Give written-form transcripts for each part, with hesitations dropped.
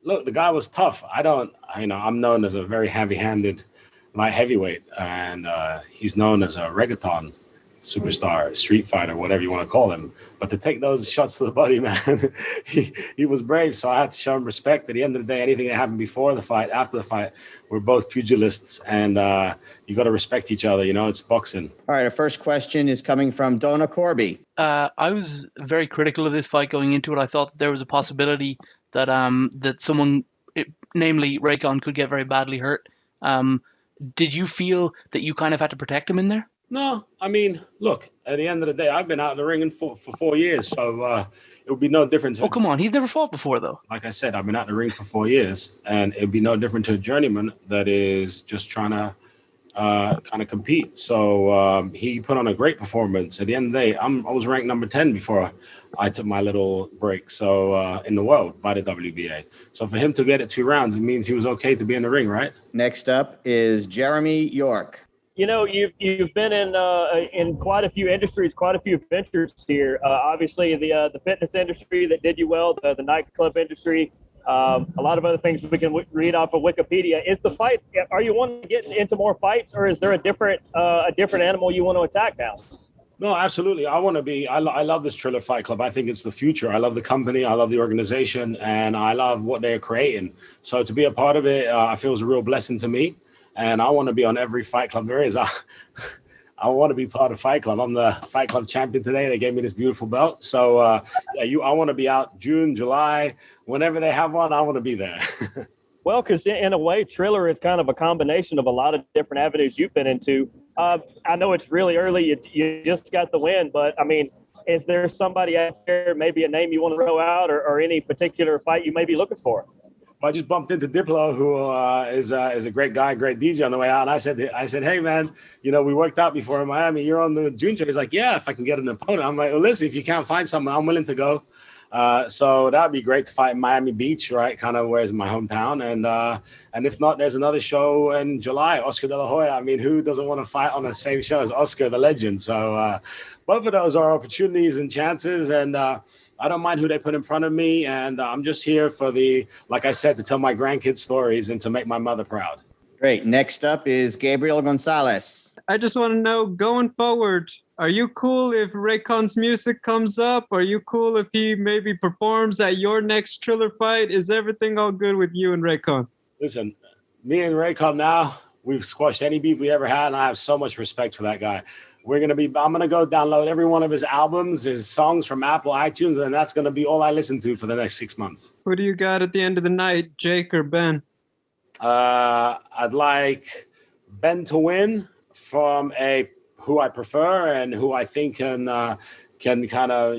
look, the guy was tough. I'm known as a very heavy-handed light heavyweight, and he's known as a reggaeton superstar, street fighter, whatever you want to call him. But to take those shots to the body, man, he was brave. So I had to show him respect. At the end of the day, anything that happened before the fight, after the fight, we're both pugilists, and you got to respect each other. It's boxing. All right, our first question is coming from Donna Corby. I was very critical of this fight going into it. I thought that there was a possibility that that someone, namely Reykon, could get very badly hurt. Did you feel that you kind of had to protect him in there? No, I mean, look, at the end of the day, I've been out in the ring for 4 years, so it would be no different. Oh, come on. He's never fought before, though. Like I said, I've been out in the ring for 4 years, and it would be no different to a journeyman that is just trying to kind of compete. So he put on a great performance. At the end of the day, I was ranked number 10 before I took my little break, so in the world by the WBA. So for him to get it 2 rounds, it means he was okay to be in the ring, right? Next up is Jeremy York. You've been in quite a few industries, quite a few ventures here. Obviously, the fitness industry that did you well, the nightclub industry, a lot of other things we can read off of Wikipedia. Is the fight? Are you wanting to get into more fights, or is there a different animal you want to attack now? No, absolutely. I want to be. I love this Triller Fight Club. I think it's the future. I love the company. I love the organization, and I love what they're creating. So to be a part of it, I feel is a real blessing to me. And I want to be on every fight club there is. I want to be part of Fight Club. I'm the Fight Club champion today. They gave me this beautiful belt. So I want to be out June, July, whenever they have one. I want to be there. Well, because in a way, Triller is kind of a combination of a lot of different avenues you've been into. I know it's really early. You just got the win, but I mean, is there somebody out there, maybe a name you want to throw out, or any particular fight you may be looking for? I just bumped into Diplo, who is a great guy, great DJ on the way out. And I said, hey, man, we worked out before in Miami. You're on the June show. He's like, yeah, if I can get an opponent. I'm like, well, listen, if you can't find someone, I'm willing to go. So that'd be great to fight in Miami Beach, right? Kind of where is my hometown. And if not, there's another show in July, Oscar De La Hoya. I mean, who doesn't want to fight on the same show as Oscar, the legend? So both of those are opportunities and chances. And I don't mind who they put in front of me. And I'm just here for like I said, to tell my grandkids stories and to make my mother proud. Great. Next up is Gabriel Gonzalez. I just want to know, going forward, are you cool if Raycon's music comes up? Are you cool if he maybe performs at your next Triller fight? Is everything all good with you and Reykon? Listen, me and Reykon now, we've squashed any beef we ever had, and I have so much respect for that guy. I'm going to go download every one of his albums, his songs from Apple iTunes, and that's going to be all I listen to for the next 6 months. Who do you got at the end of the night, Jake or Ben? I'd like Ben to win from who I prefer and who I think can kind of,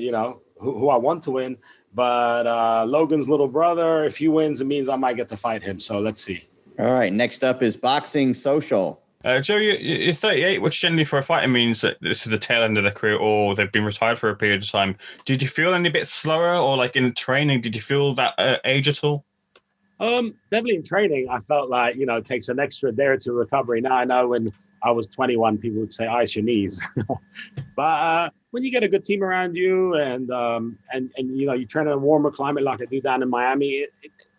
who I want to win. But Logan's little brother, if he wins, it means I might get to fight him. So let's see. All right. Next up is Boxing Social. Joe, you're 38, which generally for a fighter means that this is the tail end of their career or they've been retired for a period of time. Did you feel any bit slower, or like in training, did you feel that age at all? Definitely in training, I felt like, it takes an extra day or two recovery. Now I know when I was 21, people would say, ice your knees. But when you get a good team around you and you train in a warmer climate like I do down in Miami,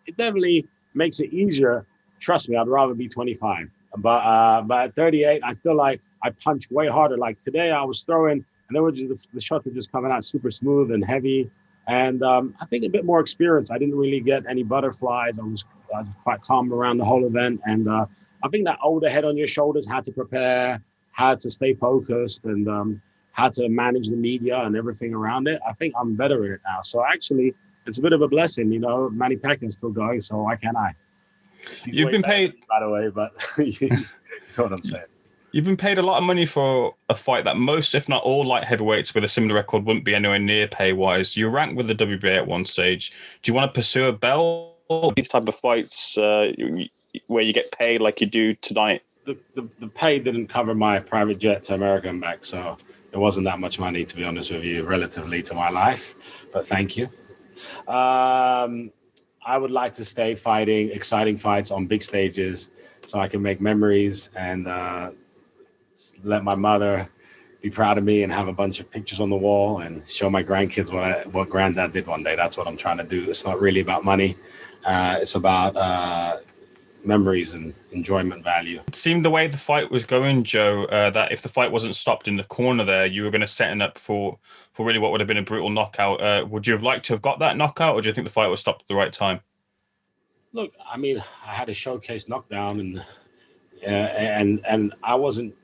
it definitely makes it easier. Trust me, I'd rather be 25. But at 38, I feel like I punch way harder. Like today, I was throwing, and they were just the shots were just coming out super smooth and heavy. And I think a bit more experience. I didn't really get any butterflies. I was quite calm around the whole event. And I think that older head on your shoulders, how to prepare, how to stay focused, and how to manage the media and everything around it. I think I'm better at it now. So actually, it's a bit of a blessing. Manny Pacquiao's still going, so why can't I? You've been paid, by the way, but you know what I'm saying. You've been paid a lot of money for a fight that most, if not all, light heavyweights with a similar record wouldn't be anywhere near pay-wise. You ranked with the WBA at one stage. Do you want to pursue a belt? These type of fights where you get paid like you do tonight? The pay didn't cover my private jet to America and back, so it wasn't that much money, to be honest with you, relatively to my life. But thank you. I would like to stay fighting exciting fights on big stages so I can make memories and let my mother be proud of me and have a bunch of pictures on the wall and show my grandkids what granddad did one day. That's what I'm trying to do. It's not really about money. It's about memories and enjoyment value. It seemed the way the fight was going, Joe, that if the fight wasn't stopped in the corner there, you were going to set up for really what would have been a brutal knockout. Would you have liked to have got that knockout, or do you think the fight was stopped at the right time? Look, I mean, I had a showcase knockdown, and I wasn't.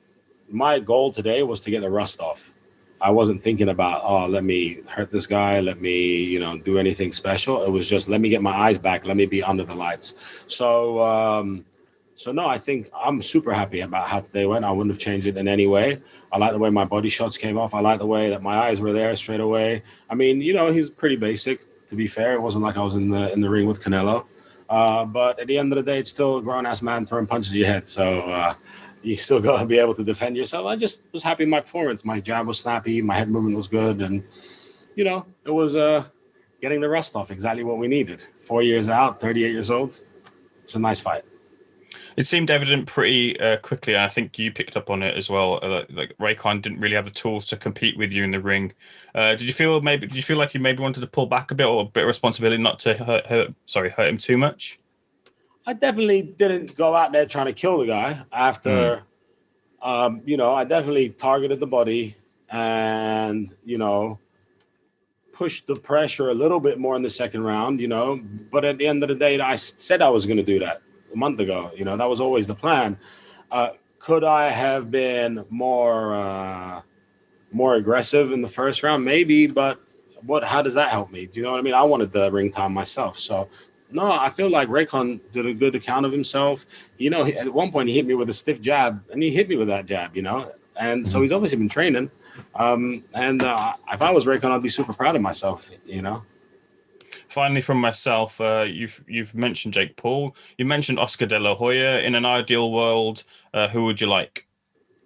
My goal today was to get the rust off. I wasn't thinking about, oh, let me hurt this guy, let me, do anything special. It was just, let me get my eyes back, let me be under the lights. So no, I think I'm super happy about how today went. I wouldn't have changed it in any way. I like the way my body shots came off. I like the way that my eyes were there straight away. I mean, he's pretty basic, to be fair. It wasn't like I was in the ring with Canelo. But at the end of the day, it's still a grown-ass man throwing punches at your head. So you still got to be able to defend yourself. I just was happy with my performance. My jab was snappy. My head movement was good. And, it was getting the rust off, exactly what we needed. 4 years out, 38 years old. It's a nice fight. It seemed evident pretty quickly, and I think you picked up on it as well. Like Reykon didn't really have the tools to compete with you in the ring. Did you feel like you maybe wanted to pull back a bit, or a bit of responsibility not to hurt him too much? I definitely didn't go out there trying to kill the guy after, I definitely targeted the body and, pushed the pressure a little bit more in the second round, but at the end of the day, I said I was going to do that a month ago. That was always the plan. Could I have been more aggressive in the first round? Maybe, but how does that help me? Do you know what I mean? I wanted the ring time myself. So no, I feel like Reykon did a good account of himself. At one point he hit me with a stiff jab, and he hit me with that jab, and so he's obviously been training. If I was Reykon, I'd be super proud of myself, Finally, from myself, you've mentioned Jake Paul. You mentioned Oscar De La Hoya. In an ideal world, who would you like?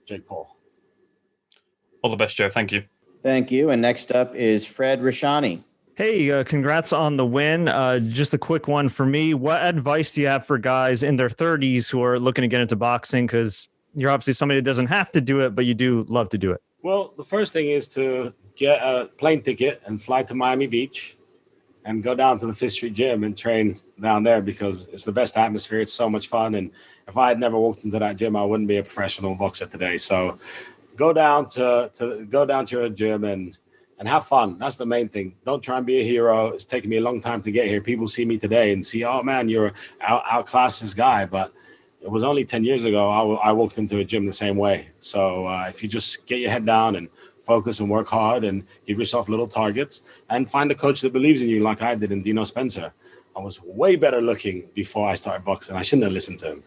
Jake Paul. All the best, Joe. Thank you. Thank you. And next up is Fred Richani. Hey, congrats on the win. Just a quick one for me. What advice do you have for guys in their 30s who are looking to get into boxing? Because you're obviously somebody that doesn't have to do it, but you do love to do it. Well, the first thing is to get a plane ticket and fly to Miami Beach and go down to the Fifth Street Gym and train down there, because it's the best atmosphere. It's so much fun. And if I had never walked into that gym, I wouldn't be a professional boxer today. So go down to your gym and have fun. That's the main thing. Don't try and be a hero. It's taken me a long time to get here. People see me today and see, oh man, you're outclassed this guy. But it was only 10 years ago I walked into a gym the same way. So if you just get your head down and focus and work hard and give yourself little targets and find a coach that believes in you, like I did in Dino Spencer. I was way better looking before I started boxing. I shouldn't have listened to him.